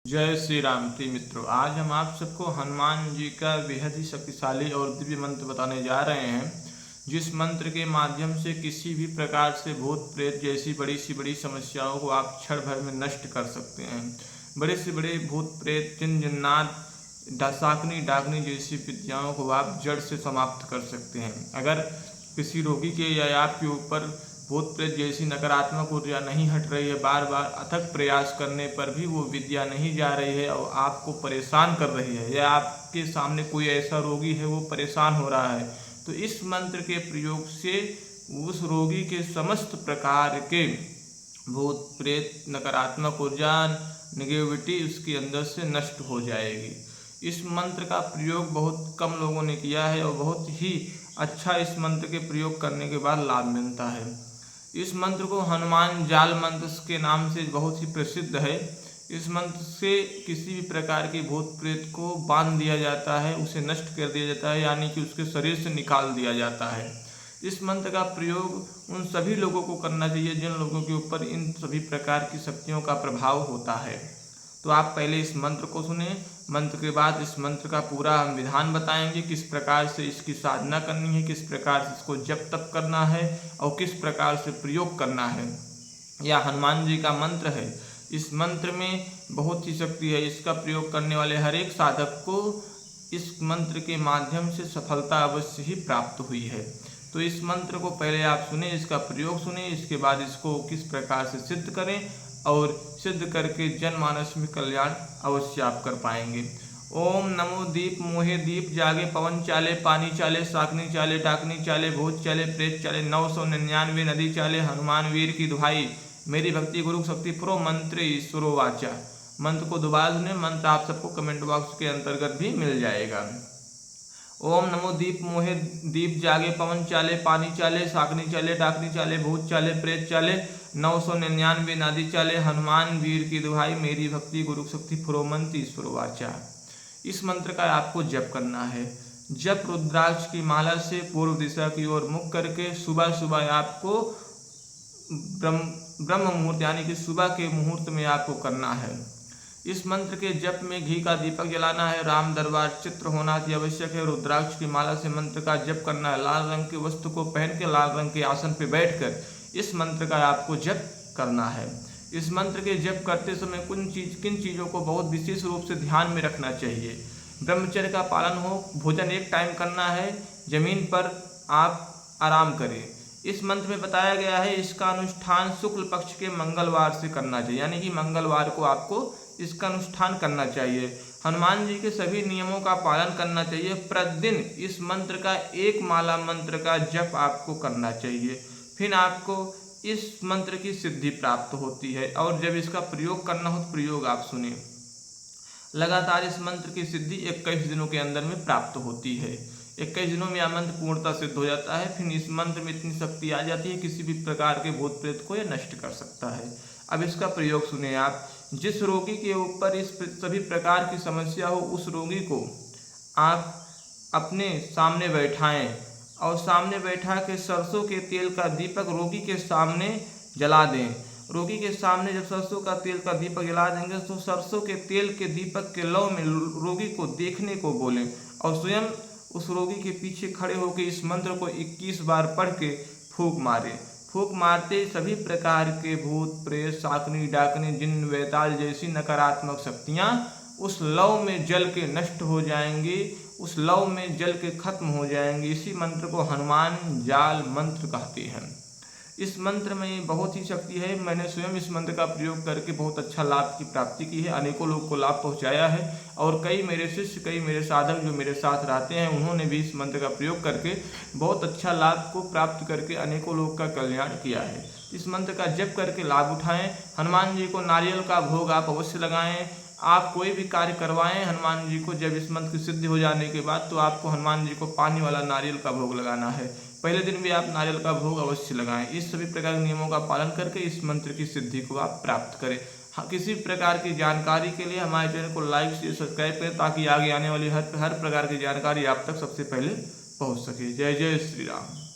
जय श्री राम। प्रिय मित्रों, आज हम आप सबको हनुमान जी का बेहद ही शक्तिशाली और दिव्य मंत्र बताने जा रहे हैं, जिस मंत्र के माध्यम से किसी भी प्रकार से भूत प्रेत जैसी बड़ी सी बड़ी समस्याओं को आप क्षण भर में नष्ट कर सकते हैं। बड़े से बड़े भूत प्रेत, जिन जिन्नात, डासाकनी डाकनी जैसी विद्याओं को आप जड़ से समाप्त कर सकते हैं। अगर किसी रोगी के या आपके ऊपर भूत प्रेत जैसी नकारात्मक ऊर्जा नहीं हट रही है, बार बार अथक प्रयास करने पर भी वो विद्या नहीं जा रही है और आपको परेशान कर रही है, या आपके सामने कोई ऐसा रोगी है वो परेशान हो रहा है, तो इस मंत्र के प्रयोग से उस रोगी के समस्त प्रकार के भूत प्रेत, नकारात्मक ऊर्जा, नेगेटिविटी उसके अंदर से नष्ट हो जाएगी। इस मंत्र का प्रयोग बहुत कम लोगों ने किया है और बहुत ही अच्छा इस मंत्र के प्रयोग करने के बाद लाभ मिलता है। इस मंत्र को हनुमान जाल मंत्र के नाम से बहुत ही प्रसिद्ध है। इस मंत्र से किसी भी प्रकार के भूत प्रेत को बांध दिया जाता है, उसे नष्ट कर दिया जाता है, यानी कि उसके शरीर से निकाल दिया जाता है। इस मंत्र का प्रयोग उन सभी लोगों को करना चाहिए जिन लोगों के ऊपर इन सभी प्रकार की शक्तियों का प्रभाव होता है। तो आप पहले इस मंत्र को सुने, मंत्र के बाद इस मंत्र का पूरा हम विधान बताएंगे, किस प्रकार से इसकी साधना करनी है, किस प्रकार से इसको जप तप करना है और किस प्रकार से प्रयोग करना है। यह हनुमान जी का मंत्र है। इस मंत्र में बहुत ही शक्ति है। इसका प्रयोग करने वाले हर एक साधक को इस मंत्र के माध्यम से सफलता अवश्य ही प्राप्त हुई है। तो इस मंत्र को पहले आप सुने, इसका प्रयोग सुने, इसके बाद इसको किस प्रकार से सिद्ध करें और सिद्ध करके जनमानस में कल्याण अवश्य आप कर पाएंगे। ओम नमो दीप मोहे दीप जागे, पवन चाले पानी चाले, साकनी चाले डाकनी चाले, भूत चाले प्रेत चाले, 999 नदी चाले, हनुमान वीर की दुहाई, मेरी भक्ति गुरु शक्ति प्रो मंत्र ईश्वरो वाचा। मंत्र को दोबारा सुने। मंत्र आप सबको कमेंट बॉक्स के अंतर्गत भी मिल जाएगा। ओम नमो दीप मोहे दीप जागे, पवन चाले पानी चाले, साकनी चाले डाकनी चाले, भूत चाले प्रेत चाले, 999 नादी चाले, हनुमान वीर की दुहाई, मेरी भक्ति गुरु शक्ति फुरोमंत ईश्वर वाचा। इस मंत्र का आपको जप करना है। जप रुद्राक्ष की माला से पूर्व दिशा की ओर मुख करके सुबह सुबह आपको ब्रह्म मुहूर्त यानी कि सुबह के मुहूर्त में आपको करना है। इस मंत्र के जप में घी का दीपक जलाना है, राम दरबार चित्र होना अति आवश्यक है, रुद्राक्ष की माला से मंत्र का जप करना है, लाल रंग की वस्त्र को पहन के लाल रंग के आसन पर बैठकर इस मंत्र का आपको जप करना है। इस मंत्र के जप करते समय किन चीज़ों को बहुत विशेष रूप से ध्यान में रखना चाहिए। ब्रह्मचर्य का पालन हो, भोजन एक टाइम करना है, जमीन पर आप आराम करें। इस मंत्र में बताया गया है इसका अनुष्ठान शुक्ल पक्ष के मंगलवार से करना चाहिए, यानी कि मंगलवार को आपको इसका अनुष्ठान करना चाहिए। हनुमान जी के सभी नियमों का पालन करना चाहिए। प्रतिदिन इस मंत्र का एक माला मंत्र का जप आपको करना चाहिए, फिर आपको इस मंत्र की सिद्धि प्राप्त होती है। और जब इसका प्रयोग करना हो तो प्रयोग आप सुने। लगातार इस मंत्र की सिद्धि 21 दिनों के अंदर में प्राप्त होती है। 21 दिनों में यह मंत्र पूर्णतः सिद्ध हो जाता है। फिर इस मंत्र में इतनी शक्ति आ जाती है किसी भी प्रकार के भूत प्रेत को यह नष्ट कर सकता है। अब इसका प्रयोग सुने आप। जिस रोगी के ऊपर इस सभी प्रकार की समस्या हो, उस रोगी को आप अपने सामने बैठाएं और सामने बैठा के सरसों के तेल का दीपक रोगी के सामने जला दें। रोगी के सामने जब सरसों का तेल का दीपक जला देंगे तो सरसों के तेल के दीपक के लौ में रोगी को देखने को बोलें और स्वयं उस रोगी के पीछे खड़े होकर इस मंत्र को 21 बार पढ़ के फूंक मारें। फूंक मारते सभी प्रकार के भूत प्रेत, साकनी डाकनी, जिन वैताल जैसी नकारात्मक शक्तियाँ उस लव में जल के नष्ट हो जाएंगी, उस लव में जल के खत्म हो जाएंगी। इसी मंत्र को हनुमान जाल मंत्र कहते हैं। इस मंत्र में बहुत ही शक्ति है। मैंने स्वयं इस मंत्र का प्रयोग करके बहुत अच्छा लाभ की प्राप्ति की है, अनेकों लोग को लाभ पहुंचाया है और कई मेरे शिष्य, कई मेरे साधक जो मेरे साथ रहते हैं, उन्होंने भी इस मंत्र का प्रयोग करके बहुत अच्छा लाभ को प्राप्त करके अनेकों लोग का कल्याण किया है। इस मंत्र का जप करके लाभ उठाएं। हनुमान जी को नारियल का भोग आप अवश्य लगाएं। आप कोई भी कार्य करवाएं हनुमान जी को, जब इस मंत्र की सिद्धि हो जाने के बाद तो आपको हनुमान जी को पानी वाला नारियल का भोग लगाना है। पहले दिन भी आप नारियल का भोग अवश्य लगाएं। इस सभी प्रकार के नियमों का पालन करके इस मंत्र की सिद्धि को आप प्राप्त करें। किसी प्रकार की जानकारी के लिए हमारे चैनल को लाइक शेयर सब्सक्राइब करें, ताकि आगे आने वाली हर प्रकार की जानकारी आप तक सबसे पहले पहुंच सके। जय जय श्री राम।